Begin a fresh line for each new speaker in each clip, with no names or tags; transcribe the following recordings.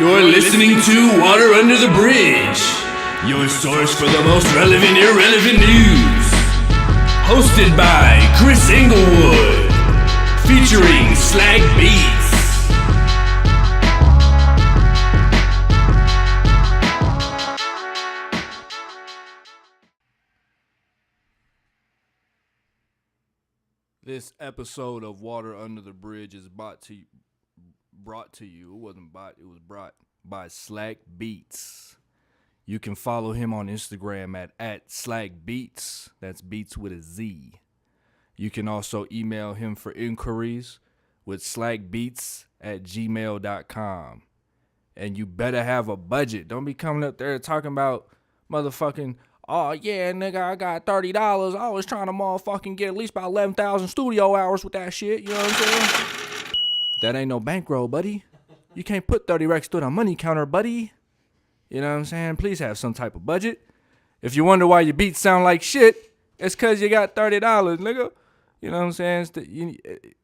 You're listening to Water Under the Bridge, your source for the most relevant, irrelevant news. Hosted by Chris Englewood, featuring Slag Beats. This episode of Water Under the Bridge is brought to you. It wasn't bought, it was brought by Slag Beats. You can follow him on Instagram at Slag Beats. That's Beats with a Z. You can also email him for inquiries with slagbeats@gmail.com. And you better have a budget. Don't be coming up there talking about motherfucking, oh yeah, nigga, I got $30. I was trying to motherfucking get at least about 11,000 studio hours with that shit. You know what I'm saying? That ain't no bankroll, buddy. You can't put 30 racks through the money counter, buddy. You know what I'm saying? Please have some type of budget. If you wonder why your beats sound like shit, it's because you got $30, nigga. You know what I'm saying?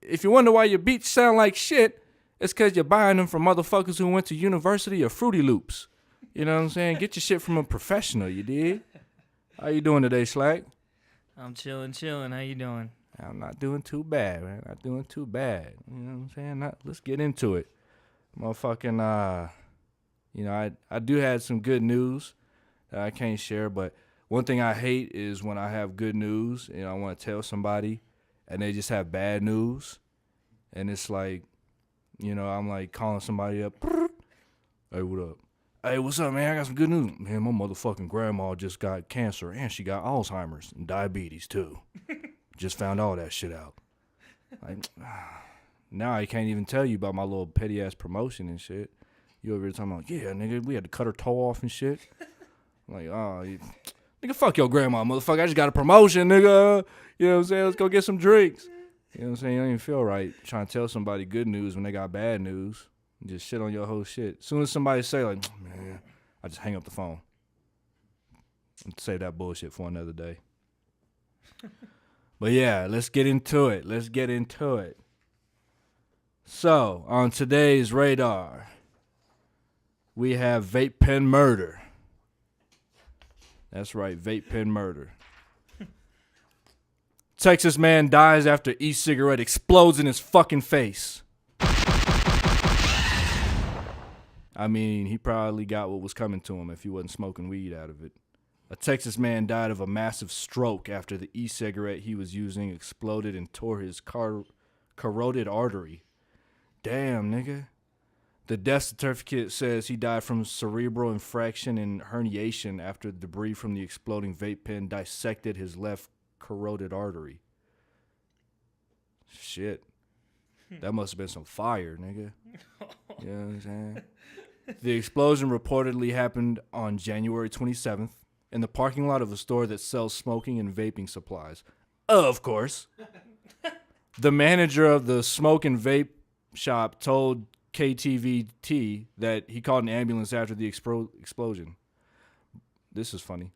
If you wonder why your beats sound like shit, it's because you're buying them from motherfuckers who went to university or Fruity Loops. You know what I'm saying? Get your shit from a professional, you dig? How you doing today, Slack?
I'm chilling. How you doing?
I'm not doing too bad, man. Not doing too bad. You know what I'm saying? Let's get into it. Motherfucking, I do have some good news that I can't share, but one thing I hate is when I have good news and I want to tell somebody and they just have bad news. And it's like, I'm like calling somebody up. Hey, what up? Hey, what's up, man? I got some good news. Man, my motherfucking grandma just got cancer and she got Alzheimer's and diabetes too. Just found all that shit out. Like, now I can't even tell you about my little petty ass promotion and shit. You over here talking about, yeah, nigga, we had to cut her toe off and shit. I'm like, nigga, fuck your grandma, motherfucker. I just got a promotion, nigga. You know what I'm saying? Let's go get some drinks. You know what I'm saying? You don't even feel right trying to tell somebody good news when they got bad news. And just shit on your whole shit. As soon as somebody say, like, man, I just hang up the phone. And save that bullshit for another day. But yeah, let's get into it. So, on today's radar, we have Vape Pen Murder. That's right, Vape Pen Murder. Texas man dies after e-cigarette explodes in his fucking face. I mean, he probably got what was coming to him if he wasn't smoking weed out of it. A Texas man died of a massive stroke after the e-cigarette he was using exploded and tore his carotid artery. Damn, nigga. The death certificate says he died from cerebral infraction and herniation after debris from the exploding vape pen dissected his left carotid artery. Shit. That must have been some fire, nigga. You know what I'm saying? The explosion reportedly happened on January 27th. In the parking lot of a store that sells smoking and vaping supplies. Of course. The manager of the smoke and vape shop told KTVT that he called an ambulance after the explosion. This is funny.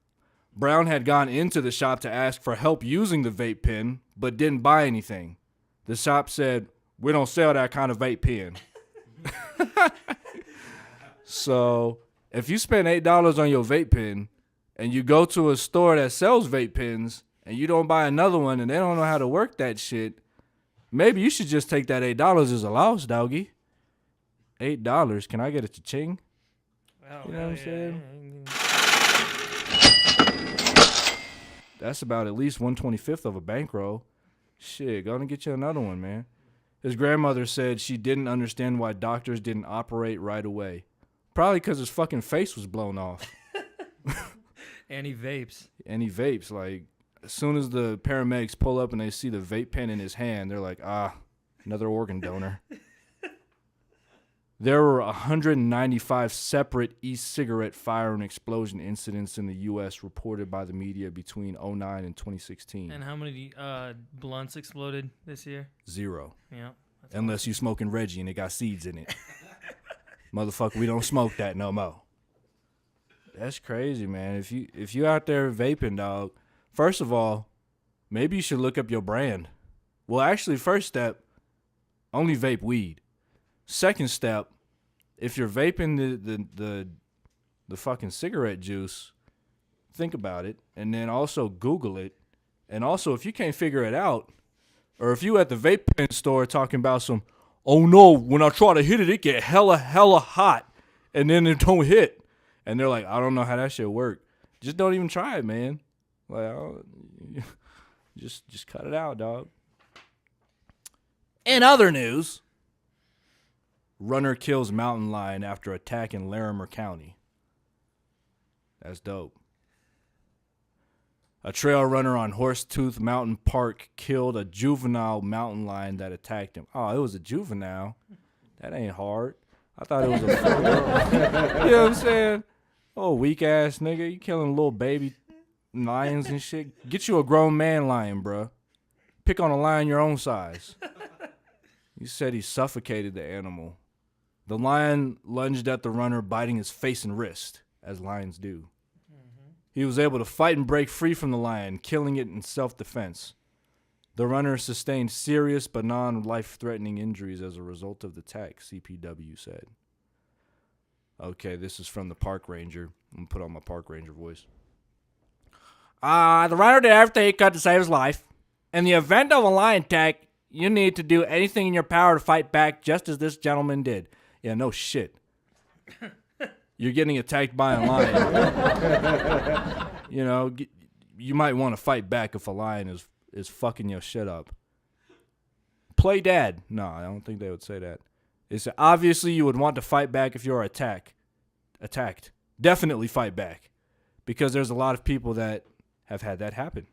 Brown had gone into the shop to ask for help using the vape pen, but didn't buy anything. The shop said, "We don't sell that kind of vape pen." So, if you spend $8 on your vape pen, and you go to a store that sells vape pens and you don't buy another one and they don't know how to work that shit, maybe you should just take that $8 as a loss, doggy. $8. Can I get a cha-ching?
Oh,
you know what I'm saying? That's about at least 1/25 of a bankroll. Shit, go and get you another one, man. His grandmother said she didn't understand why doctors didn't operate right away. Probably because his fucking face was blown off.
And he vapes.
Like, as soon as the paramedics pull up and they see the vape pen in his hand, they're like, another organ donor. There were 195 separate e-cigarette fire and explosion incidents in the U.S. reported by the media between 2009 and 2016.
And how many blunts exploded this year?
0.
Yeah.
Unless you smoking Reggie and it got seeds in it. Motherfucker, we don't smoke that no more. That's crazy, man. If you out there vaping, dog, first of all, maybe you should look up your brand. Well, actually, first step, only vape weed. Second step, if you're vaping the fucking cigarette juice, think about it, and then also Google it. And also, if you can't figure it out, or if you at the vape pen store talking about some, oh no, when I try to hit it, it get hella hot, and then it don't hit, and they're like, I don't know how that shit work. Just don't even try it, man. Like, just cut it out, dog. In other news, runner kills mountain lion after attack in Larimer County. That's dope. A trail runner on Horsetooth Mountain Park killed a juvenile mountain lion that attacked him. Oh, it was a juvenile. That ain't hard. I thought it was a full girl. You know what I'm saying? Oh, weak ass nigga. You killing little baby lions and shit. Get you a grown man lion, bruh. Pick on a lion your own size. You said he suffocated the animal. The lion lunged at the runner, biting his face and wrist, as lions do. He was able to fight and break free from the lion, killing it in self-defense. The runner sustained serious but non-life-threatening injuries as a result of the attack, CPW said. Okay, this is from the park ranger. I'm going to put on my park ranger voice. The runner did everything he could to save his life. In the event of a lion attack, you need to do anything in your power to fight back, just as this gentleman did. Yeah, no shit. You're getting attacked by a lion. You know, you might want to fight back if a lion is fucking your shit up. Play dead. No, I don't think they would say that. It's obviously you would want to fight back if you're attacked. Definitely fight back. Because there's a lot of people that have had that happen.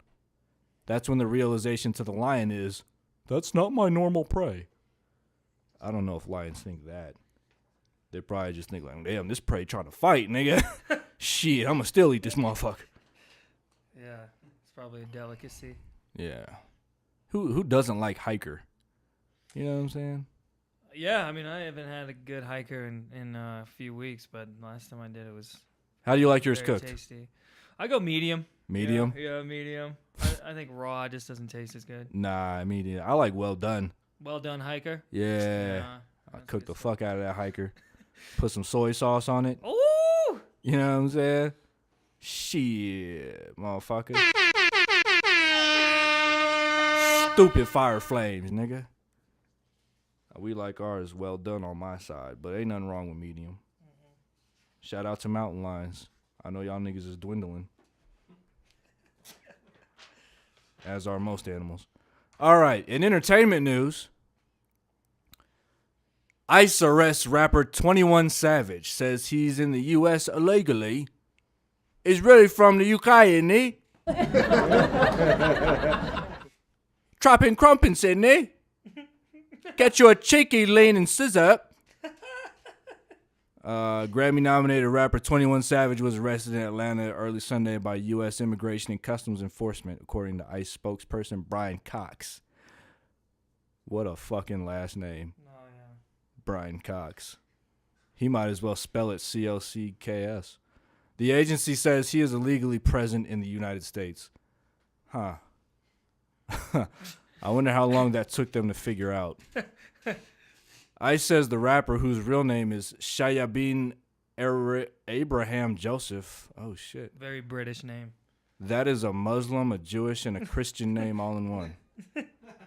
That's when the realization to the lion is, that's not my normal prey. I don't know if lions think that. They probably just think like, damn, this prey trying to fight, nigga. Shit, I'm gonna still eat this motherfucker.
Yeah, it's probably a delicacy.
Yeah. Who doesn't like hiker? You know what I'm saying?
Yeah, I mean, I haven't had a good hiker in a few weeks, but last time I did, it was
How do you like yours
very
cooked?
tasty. I go medium.
Medium?
Yeah, medium. I think raw just doesn't taste as good.
Nah, medium. I like well done.
Well done, hiker.
Yeah. I cook the fuck out of that hiker. Put some soy sauce on it.
Ooh!
You know what I'm saying? Shit, motherfucker. Stupid fire flames, nigga. We like ours well done on my side, but ain't nothing wrong with medium. Shout out to mountain lions. I know y'all niggas is dwindling. As are most animals. All right, in entertainment news, ICE arrests rapper 21 Savage, says he's in the U.S. illegally. He's really from the UK, isn't he? Trapping crumpets, isn't he? Get you a cheeky lean and scissor. Grammy-nominated rapper 21 Savage was arrested in Atlanta early Sunday by U.S. Immigration and Customs Enforcement, according to ICE spokesperson Brian Cox. What a fucking last name.
Oh, yeah.
Brian Cox. He might as well spell it C-O-C-K-S. The agency says he is illegally present in the United States. Huh. I wonder how long that took them to figure out. ICE says the rapper, whose real name is Shayabin Abraham Joseph. Oh, shit.
Very British name.
That is a Muslim, a Jewish, and a Christian name all in one.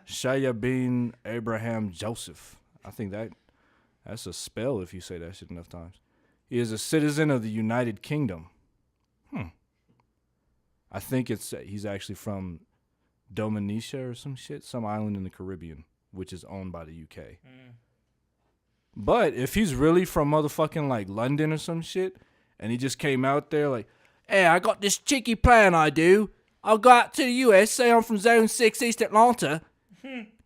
Shayabin Abraham Joseph. I think that's a spell if you say that shit enough times. He is a citizen of the United Kingdom. I think he's actually from Dominica or some shit, some island in the Caribbean, which is owned by the UK. But if he's really from motherfucking like London or some shit, and he just came out there like, hey, I got this cheeky plan I do. I'll go out to the US, say I'm from Zone 6 East Atlanta,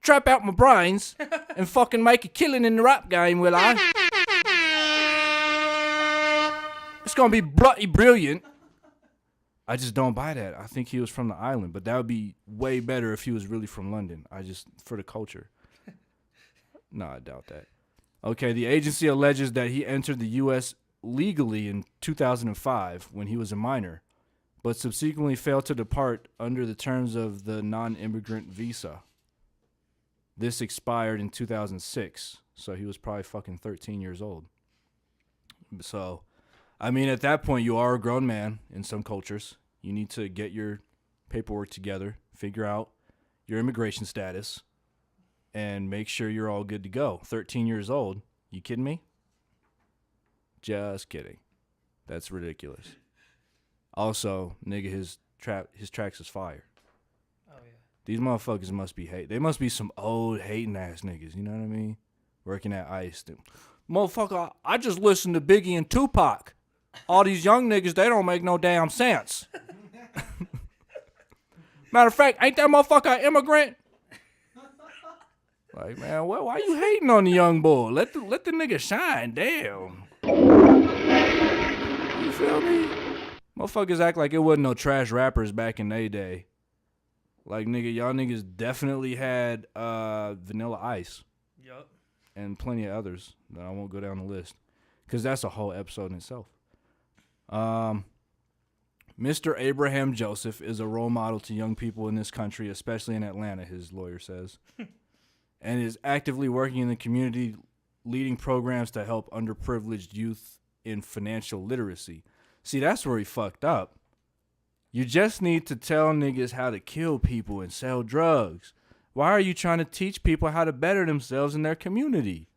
trap out my brains, and fucking make a killing in the rap game, will I? It's gonna be bloody brilliant. I just don't buy that. I think he was from the island, but that would be way better if he was really from London. For the culture. No, I doubt that. Okay, the agency alleges that he entered the U.S. legally in 2005 when he was a minor, but subsequently failed to depart under the terms of the non-immigrant visa. This expired in 2006, so he was probably fucking 13 years old. So, I mean, at that point, you are a grown man in some cultures. You need to get your paperwork together, figure out your immigration status, and make sure you're all good to go. 13 years old. You kidding me? Just kidding. That's ridiculous. Also, nigga, his tracks is fire.
Oh, yeah.
These motherfuckers must be hate. They must be some old hating ass niggas. You know what I mean? Working at ICE. Motherfucker, I just listened to Biggie and Tupac. All these young niggas, they don't make no damn sense. Matter of fact, ain't that motherfucker an immigrant? Like, man, why you hating on the young boy? Let the nigga shine. Damn. You feel me? Motherfuckers act like it wasn't no trash rappers back in their day. Like, nigga, y'all niggas definitely had Vanilla Ice.
Yup.
And plenty of others that I won't go down the list. Because that's a whole episode in itself. Mr. Abraham Joseph is a role model to young people in this country, especially in Atlanta, his lawyer says. And is actively working in the community, leading programs to help underprivileged youth in financial literacy. See, that's where he fucked up. You just need to tell niggas how to kill people and sell drugs. Why are you trying to teach people how to better themselves in their community?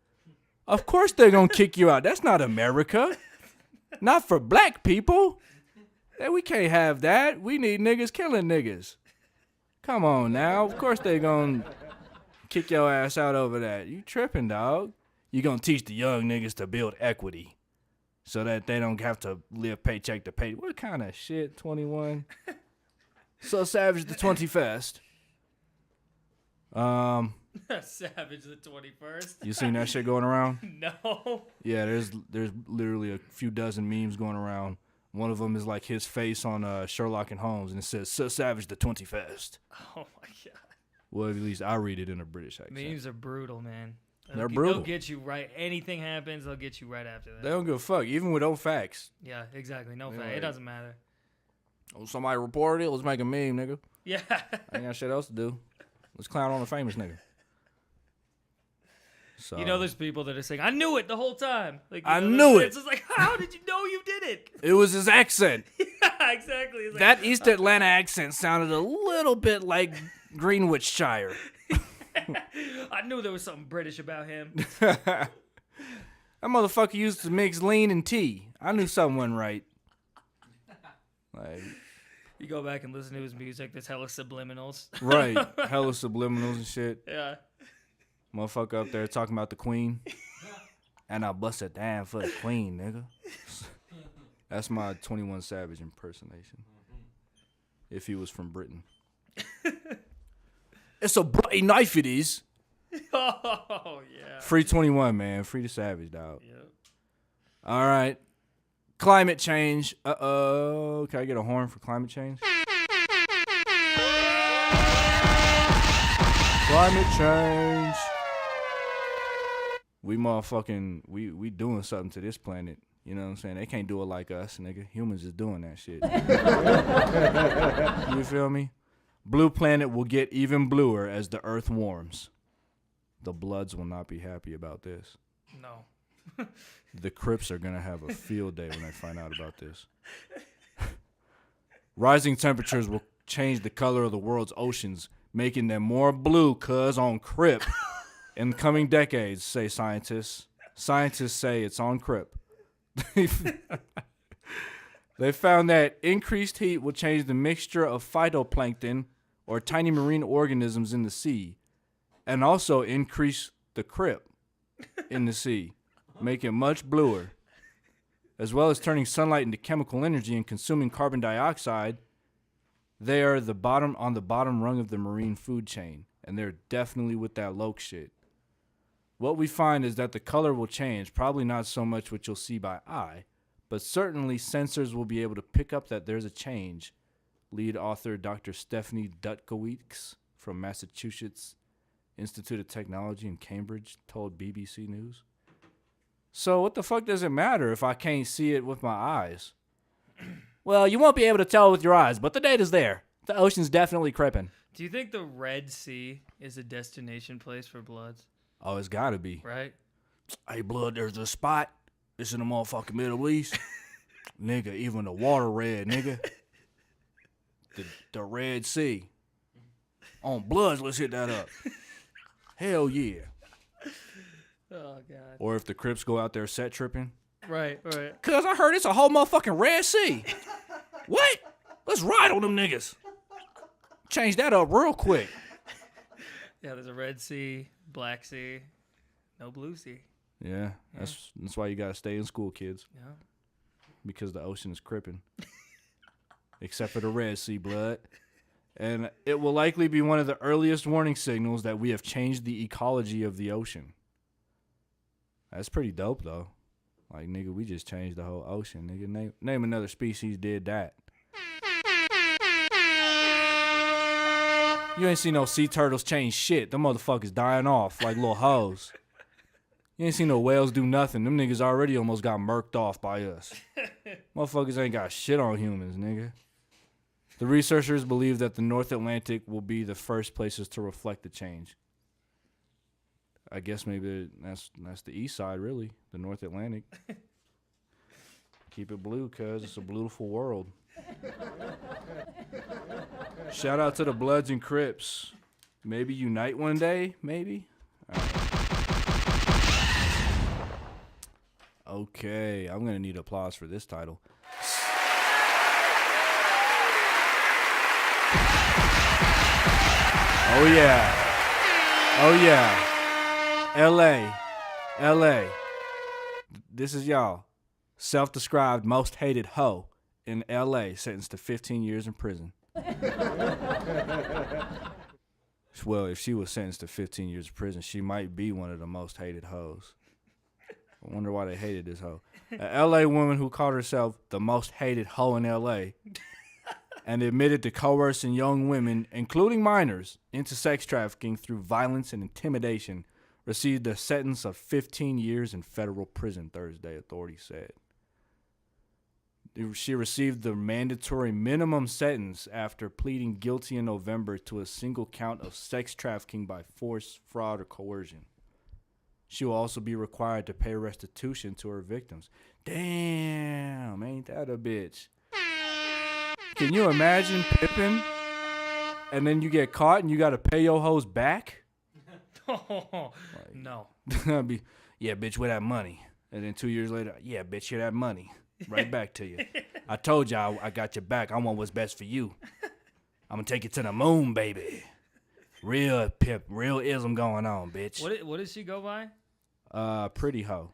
Of course they're going to kick you out. That's not America. Not for black people. We can't have that. We need niggas killing niggas. Come on now. Of course they going to kick your ass out over that. You tripping, dog. You going to teach the young niggas to build equity so that they don't have to live paycheck to pay. What kind of shit, 21? So Savage the 21st.
Savage the 21st.
You seen that shit going around?
No.
Yeah, there's literally a few dozen memes going around. One of them is like his face on Sherlock and Holmes, and it says "Sir Savage the 21st."
Oh my god.
Well, at least I read it in a British accent.
Memes are brutal, man.
They're brutal.
They'll get you right. Anything happens, they'll get you right after that.
They don't give a fuck, even with no facts.
Yeah, exactly. No fact.
Like,
It doesn't matter.
Oh, somebody reported it. Let's make a meme, nigga.
Yeah.
I ain't got shit else to do. Let's clown on a famous nigga. So,
You know, there's people that are saying, "I knew it the whole time." Like,
I knew it.
It's just like, how did you know you did it?
It was his accent.
Yeah, exactly. It's like,
That East Atlanta accent sounded a little bit like Greenwichshire.
I knew there was something British about him.
That motherfucker used to mix lean and tea. I knew something wasn't right. Like,
You go back and listen to his music. There's hella subliminals.
right. Hella subliminals and shit.
Yeah.
Motherfucker up there talking about the queen. And I bust it down for the queen, nigga. That's my 21 Savage impersonation. If he was from Britain. It's a bloody knife it is.
Oh, yeah.
Free 21, man. Free the Savage, dog.
Yep.
All right. Climate change. Uh-oh. Can I get a horn for climate change? Climate change. We motherfucking, we doing something to this planet. You know what I'm saying? They can't do it like us, nigga. Humans is doing that shit. You feel me? Blue Planet will get even bluer as the Earth warms. The Bloods will not be happy about this.
No.
The Crips are going to have a field day when they find out about this. Rising temperatures will change the color of the world's oceans, making them more blue, cuz on Crip. In the coming decades, say scientists. Scientists say it's on Crip. They found that increased heat will change the mixture of phytoplankton, or tiny marine organisms in the sea, and also increase the Crip in the sea, make it much bluer, as well as turning sunlight into chemical energy and consuming carbon dioxide. They are on the bottom rung of the marine food chain, and they're definitely with that Loke shit. What we find is that the color will change, probably not so much what you'll see by eye, but certainly sensors will be able to pick up that there's a change. Lead author Dr. Stephanie Dutkowicz from Massachusetts Institute of Technology in Cambridge told BBC News. So what the fuck does it matter if I can't see it with my eyes? Well, you won't be able to tell with your eyes, but the data's there. The ocean's definitely crippin'.
Do you think the Red Sea is a destination place for Bloods?
Oh, it's gotta be.
Right?
Hey, Blood, there's a spot It's in the motherfucking Middle East. Nigga, even the water red, nigga. The Red Sea. On Bloods, let's hit that up. Hell yeah.
Oh, God.
Or if the Crips go out there set tripping.
Right.
Cuz I heard it's a whole motherfucking Red Sea. What? Let's ride on them niggas. Change that up real quick.
Yeah, there's a Red Sea, Black Sea, no Blue Sea.
Yeah, that's why you gotta stay in school, kids.
Yeah.
Because the ocean is crippin'. Except for the Red Sea, blood. And it will likely be one of the earliest warning signals that we have changed the ecology of the ocean. That's pretty dope, though. Like, nigga, we just changed the whole ocean. Nigga, name another species did that. You ain't seen no sea turtles change shit. Them motherfuckers dying off like little hoes. You ain't seen no whales do nothing. Them niggas already almost got murked off by us. Motherfuckers ain't got shit on humans, nigga. The researchers believe that the North Atlantic will be the first places to reflect the change. I guess maybe that's the east side, really. The North Atlantic. Keep it blue, cuz it's a beautiful world. Shout out to the Bloods and Crips. Maybe unite one day, maybe? All right. Okay, I'm going to need applause for this title. Oh, yeah. Oh, yeah. L.A. This is y'all. Self-described most hated hoe in L.A. sentenced to 15 years in prison. Well, if she was sentenced to 15 years in prison, she might be one of the most hated hoes. I wonder why they hated this hoe. An L.A. woman who called herself the most hated hoe in L.A. and admitted to coercing young women, including minors, into sex trafficking through violence and intimidation received a sentence of 15 years in federal prison Thursday, authorities said. She received the mandatory minimum sentence after pleading guilty in November to a single count of sex trafficking by force, fraud, or coercion. She will also be required to pay restitution to her victims. Damn, ain't that a bitch? Can you imagine pimping and then you get caught and you got to pay your hoes back?
No.
Yeah, bitch, where that money? And then 2 years later, yeah, bitch, here that money. Right back to you. I told y'all I got your back. I want what's best for you. I'm going to take you to the moon, baby. Real pimp, real ism going on, bitch.
What did she go by?
Pretty hoe.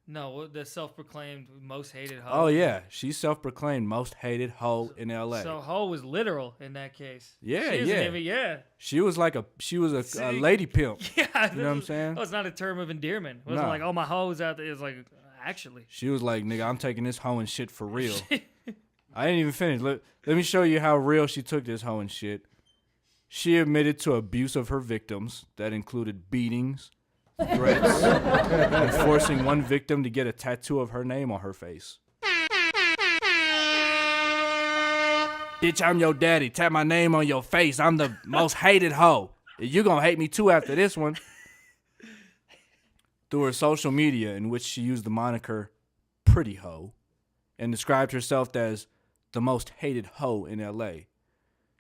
No, the self-proclaimed most hated hoe.
Oh, yeah. She's self-proclaimed most hated hoe in L.A.
So hoe was literal in that case.
Yeah,
yeah.
She was a lady pimp.
Yeah.
You know what I'm saying?
Oh, it's not a term of endearment. It wasn't like, oh, my hoe's out there. It's like, actually.
She was like, nigga, I'm taking this hoe and shit for real. I didn't even finish. Let me show you how real she took this hoe and shit. She admitted to abuse of her victims that included beatings, threats, and forcing one victim to get a tattoo of her name on her face. Bitch, I'm your daddy. Tap my name on your face. I'm the most hated hoe. You gonna hate me too after this one. Through her social media, in which she used the moniker Pretty Hoe and described herself as the most hated hoe in L.A.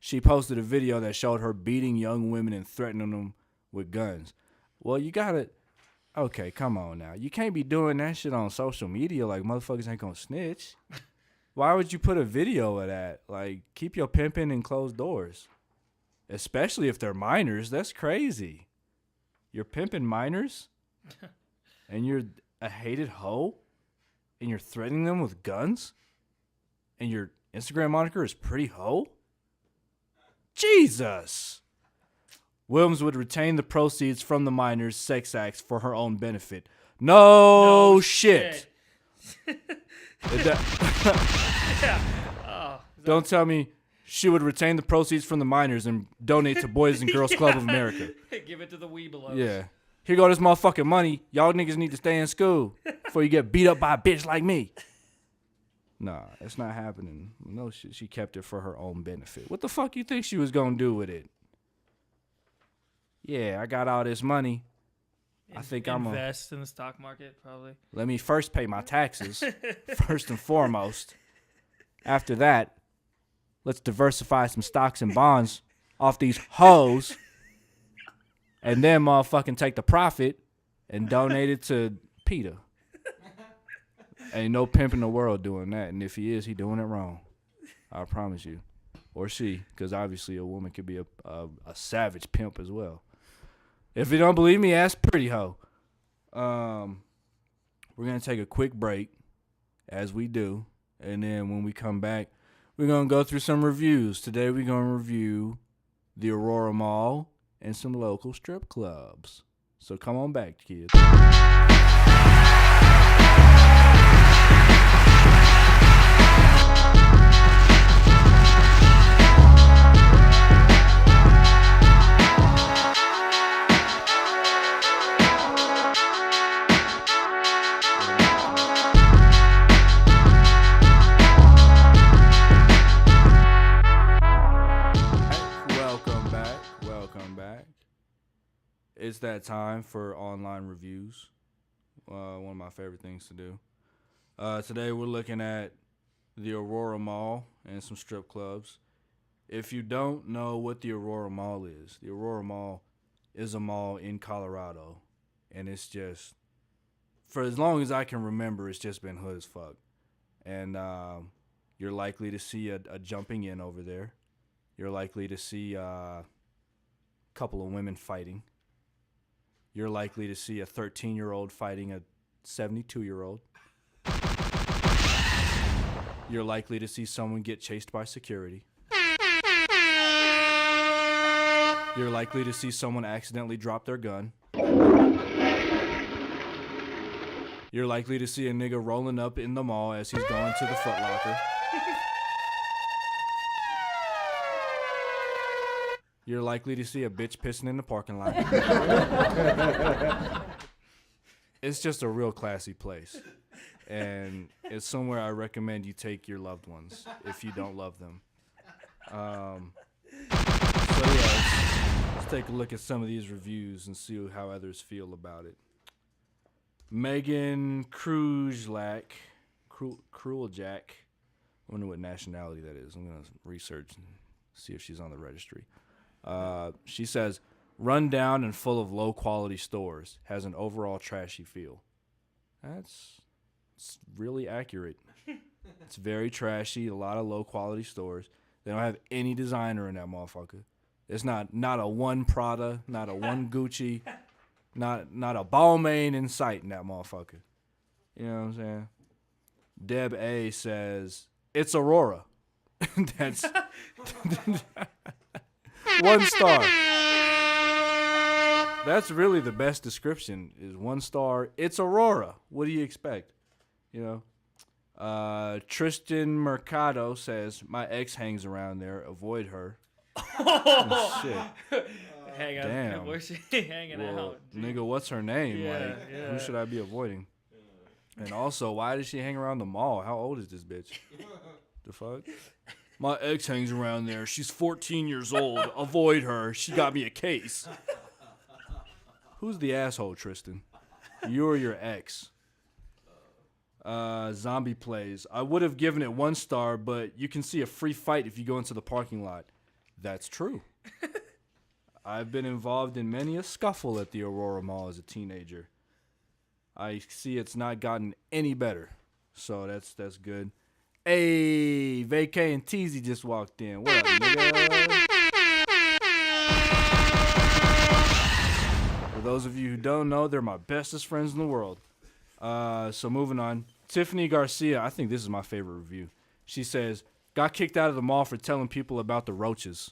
She posted a video that showed her beating young women and threatening them with guns. Well, you gotta... Okay, come on now. You can't be doing that shit on social media like motherfuckers ain't gonna snitch. Why would you put a video of that? Like, keep your pimping in closed doors. Especially if they're minors. That's crazy. You're pimping minors? And you're a hated hoe? And you're threatening them with guns? And your Instagram moniker is Pretty Hoe? Jesus! Williams would retain the proceeds from the minors' sex acts for her own benefit. No shit.
Yeah. Oh,
Don't tell me she would retain the proceeds from the minors and donate to Boys and Girls Club of America.
Give it to the Weebelows.
Yeah. Here go this motherfucking money. Y'all niggas need to stay in school before you get beat up by a bitch like me. Nah, it's not happening. No shit. She kept it for her own benefit. What the fuck you think she was gonna do with it? Yeah, I got all this money. I think I'm
invest in the stock market, probably.
Let me first pay my taxes, first and foremost. After that, let's diversify some stocks and bonds off these hoes. And then motherfucking take the profit and donate it to PETA. Ain't no pimp in the world doing that. And if he is, he doing it wrong. I promise you. Or she, because obviously a woman could be a savage pimp as well. If you don't believe me, ask Pretty Hoe. We're going to take a quick break, as we do. And then when we come back, we're going to go through some reviews. Today we're going to review the Aurora Mall and some local strip clubs. So come on back, kids. Welcome back. It's that time for online reviews. One of my favorite things to do. Today we're looking at the Aurora Mall and some strip clubs. If you don't know what the Aurora Mall is, the Aurora Mall is a mall in Colorado. And it's just, for as long as I can remember, it's just been hood as fuck. And you're likely to see a jumping in over there. You're likely to see a couple of women fighting. You're likely to see a 13-year-old fighting a 72-year-old. You're likely to see someone get chased by security. You're likely to see someone accidentally drop their gun. You're likely to see a nigga rolling up in the mall as he's going to the Foot Locker. You're likely to see a bitch pissing in the parking lot. It's just a real classy place. And it's somewhere I recommend you take your loved ones if you don't love them. So yeah, let's take a look at some of these reviews and see how others feel about it. Megan Krujlak, Crueljack. I wonder what nationality that is. I'm going to research and see if she's on the registry. She says, run down and full of low-quality stores. Has an overall trashy feel. It's really accurate. It's very trashy. A lot of low-quality stores. They don't have any designer in that motherfucker. It's not a one Prada, not a one Gucci, not a Balmain in sight in that motherfucker. You know what I'm saying? Deb A says, it's Aurora. That's 1 star. That's really the best description is 1 star. It's Aurora. What do you expect? You know? Tristan Mercado says, my ex hangs around there. Avoid her. Oh, shit.
Hang on.
Damn.
Where's she hanging out?
Nigga, what's her name?
Yeah.
Who should I be avoiding? And also, why does she hang around the mall? How old is this bitch? The fuck? My ex hangs around there. She's 14 years old. Avoid her. She got me a case. Who's the asshole, Tristan? You or your ex? Zombie plays. I would have given it 1 star, but you can see a free fight if you go into the parking lot. That's true. I've been involved in many a scuffle at the Aurora Mall as a teenager. I see it's not gotten any better. So that's good. Hey, Vacay and Teasy just walked in. What up, nigga? For those of you who don't know, they're my bestest friends in the world. So moving on. Tiffany Garcia, I think this is my favorite review. She says, got kicked out of the mall for telling people about the roaches.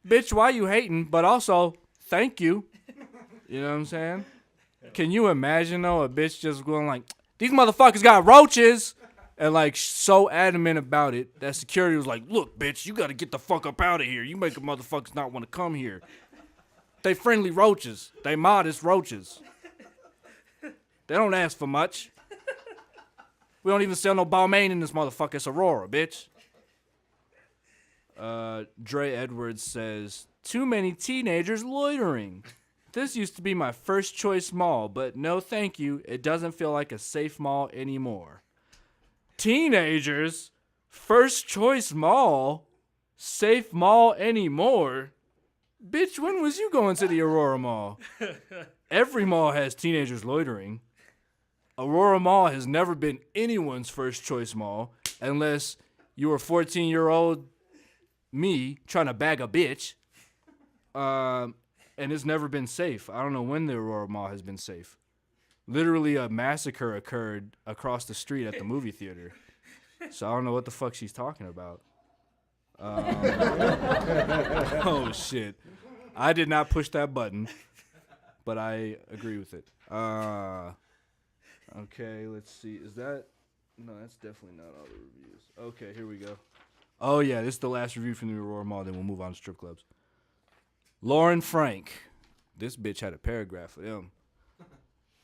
Bitch, why you hating? But also, thank you. You know what I'm saying? Can you imagine, though, a bitch just going like, these motherfuckers got roaches? And, like, so adamant about it that security was like, look, bitch, you got to get the fuck up out of here. You make a motherfuckers not want to come here. They friendly roaches. They modest roaches. They don't ask for much. We don't even sell no Balmain in this motherfucker. It's Aurora, bitch. Dre Edwards says, too many teenagers loitering. This used to be my first choice mall, but no thank you. It doesn't feel like a safe mall anymore. Teenagers, first choice mall, safe mall anymore? Bitch, when was you going to the Aurora Mall? Every mall has teenagers loitering. Aurora Mall has never been anyone's first choice mall unless you were 14-year-old me trying to bag a bitch. And it's never been safe. I don't know when the Aurora Mall has been safe. Literally a massacre occurred across the street at the movie theater. So I don't know what the fuck she's talking about. Oh, shit. I did not push that button, but I agree with it. Okay, let's see. Is that... No, that's definitely not all the reviews. Okay, here we go. Oh, yeah, this is the last review from the Aurora Mall. Then we'll move on to strip clubs. Lauren Frank. This bitch had a paragraph for them.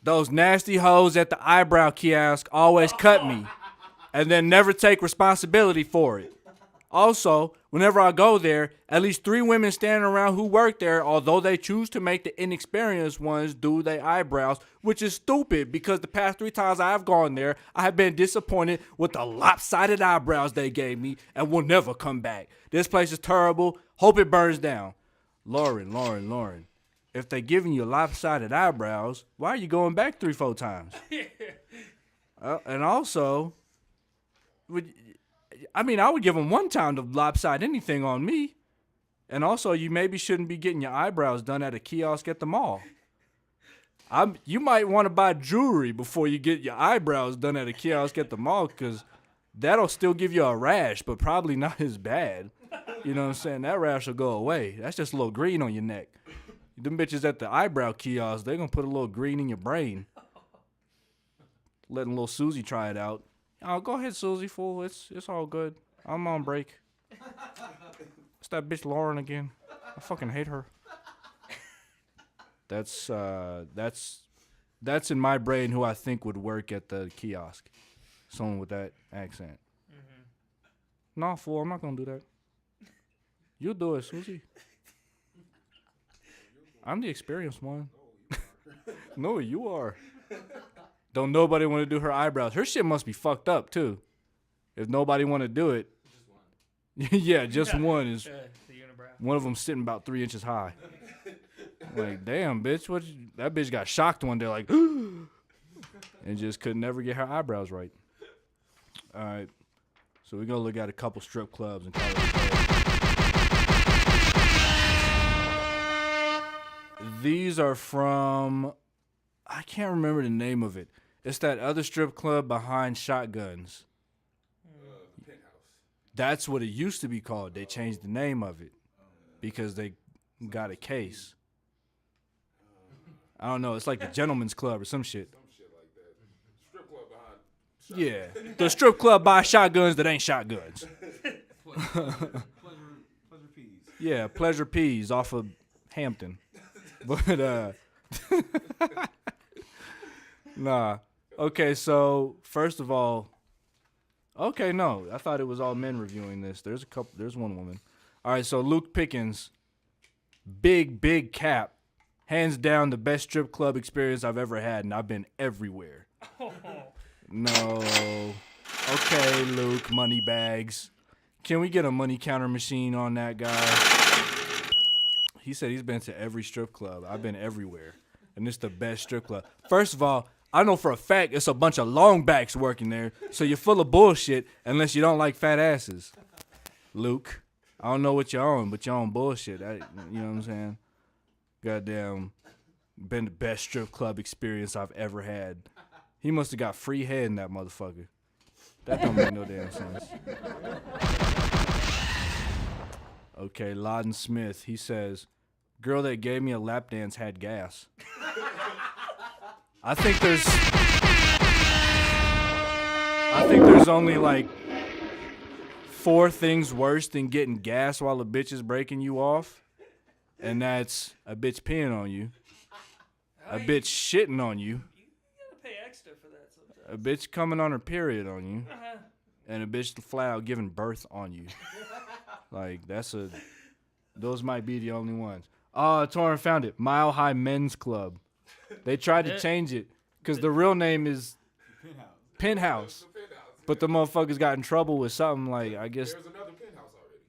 Those nasty hoes at the eyebrow kiosk always cut me and then never take responsibility for it. Also, whenever I go there, at least 3 women standing around who work there, although they choose to make the inexperienced ones do their eyebrows, which is stupid because the past 3 times I've gone there, I have been disappointed with the lopsided eyebrows they gave me and will never come back. This place is terrible. Hope it burns down. Lauren. If they giving you lopsided eyebrows, why are you going back 3-4 times? And also, I would give them 1 time to lopside anything on me. And also, you maybe shouldn't be getting your eyebrows done at a kiosk at the mall. You might want to buy jewelry before you get your eyebrows done at a kiosk at the mall, because that'll still give you a rash, but probably not as bad. You know what I'm saying? That rash will go away. That's just a little green on your neck. Them bitches at the eyebrow kiosk, they're going to put a little green in your brain. Letting little Susie try it out. Oh, go ahead, Susie, fool. It's all good. I'm on break. It's that bitch Lauren again. I fucking hate her. That's in my brain who I think would work at the kiosk. Someone with that accent. Mm-hmm. Nah, fool, I'm not going to do that. You do it, Susie. I'm the experienced one. No, you are. Don't nobody want to do her eyebrows. Her shit must be fucked up, too. If nobody want to do it. Just one. Yeah, just one. Is one of them sitting about 3 inches high. Like, damn, bitch. That bitch got shocked one day, like, and just could never get her eyebrows right. All right. So we're going to look at a couple strip clubs and call it a day. These are from, I can't remember the name of it. It's that other strip club behind Shotguns.
Penthouse.
That's what it used to be called. They changed the name of it because they got a case. I don't know. It's like the Gentleman's Club or some shit.
Some shit like that. Strip club behind Shotguns.
Yeah. The strip club by shotguns that ain't shotguns.
Pleasure Peas.
Yeah, Pleasure Peas off of Hampton. But, nah. Okay, so, first of all, okay, no. I thought it was all men reviewing this. There's one woman. All right, so Luke Pickens, big cap. Hands down the best strip club experience I've ever had, and I've been everywhere. No. Okay, Luke, money bags. Can we get a money counter machine on that guy? He said he's been to every strip club. I've been everywhere. And it's the best strip club. First of all, I know for a fact it's a bunch of longbacks working there, so you're full of bullshit unless you don't like fat asses. Luke, I don't know what you're on, but you're on bullshit. You know what I'm saying? Goddamn, been the best strip club experience I've ever had. He must have got free head in that motherfucker. That don't make no damn sense. Okay, Loudon Smith, he says, girl that gave me a lap dance had gas. I think there's only like 4 things worse than getting gas while a bitch is breaking you off. And that's a bitch peeing on you, a bitch shitting on you,
You gotta pay extra for that sometimes.
a bitch coming on her period on you, and a bitch flat out giving birth on you. Like, those might be the only ones. Torrin found it. Mile High Men's Club. They tried to change it because the real name is Penthouse. But the motherfuckers got in trouble with something like, I guess.
There's another penthouse already.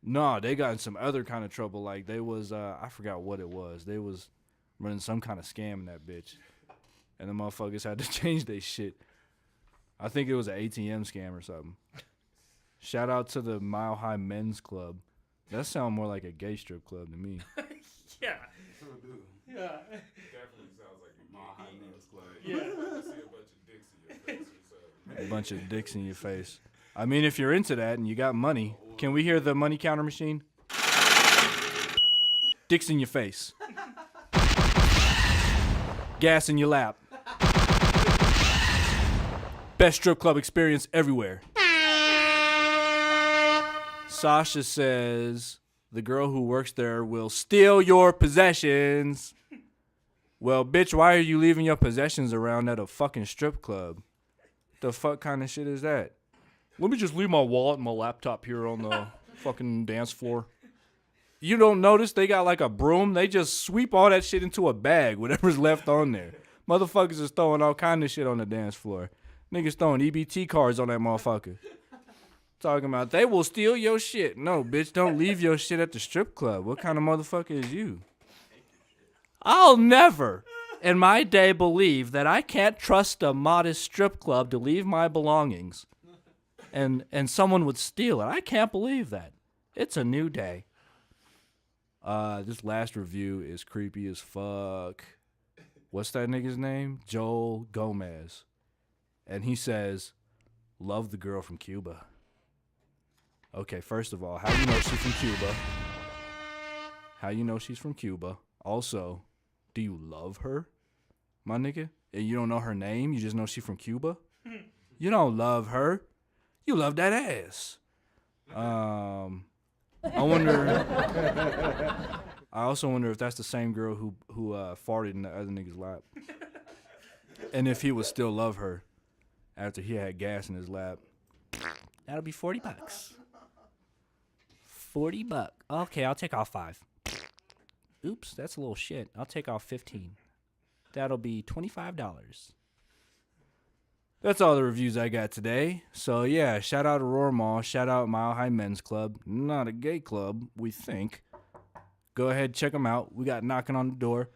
No, they got in some other kind of trouble. Like they was, I forgot what it was. They was running some kind of scam in that bitch. And the motherfuckers had to change their shit. I think it was an ATM scam or something. Shout out to the Mile High Men's Club. That sounds more like a gay strip club to me.
Yeah. Yeah.
Definitely sounds like a
Mile High Men's Club.
Yeah.
I see a bunch of dicks in your face or something.
A bunch of dicks in your face. I mean, if you're into that and you got money, can we hear the money counter machine? Dicks in your face. Gas in your lap. Best strip club experience everywhere. Sasha says the girl who works there will steal your possessions. Well, bitch, why are you leaving your possessions around at a fucking strip club? The fuck kind of shit is that? Let me just leave my wallet and my laptop here on the fucking dance floor. You don't notice they got like a broom? They just sweep all that shit into a bag, whatever's left on there. Motherfuckers is throwing all kind of shit on the dance floor. Niggas throwing EBT cards on that motherfucker. Talking about they will steal your shit. No, bitch, don't leave your shit at the strip club. What kind of motherfucker is you? I'll never in my day believe that I can't trust a modest strip club to leave my belongings and someone would steal it. I can't believe that. It's a new day. This last review is creepy as fuck. What's that nigga's name? Joel Gomez. And he says, love the girl from Cuba. Okay, first of all, how do you know she's from Cuba? How you know she's from Cuba? Also, do you love her, my nigga? And you don't know her name? You just know she's from Cuba? You don't love her. You love that ass. I wonder. I also wonder if that's the same girl who farted in the other nigga's lap, and if he would still love her after he had gas in his lap. That'll be $40. $40. Okay, I'll take off 5. Oops, that's a little shit. I'll take off 15. That'll be $25. That's all the reviews I got today. So yeah, shout out Aurora Mall, shout out Mile High Men's Club. Not a gay club, we think. Go ahead, check them out. We got knocking on the door.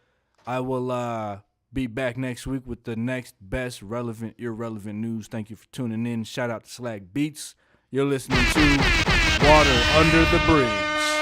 I will be back next week with the next best relevant, irrelevant news. Thank you for tuning in. Shout out to Slag Beats. You're listening to Water Under the Bridge.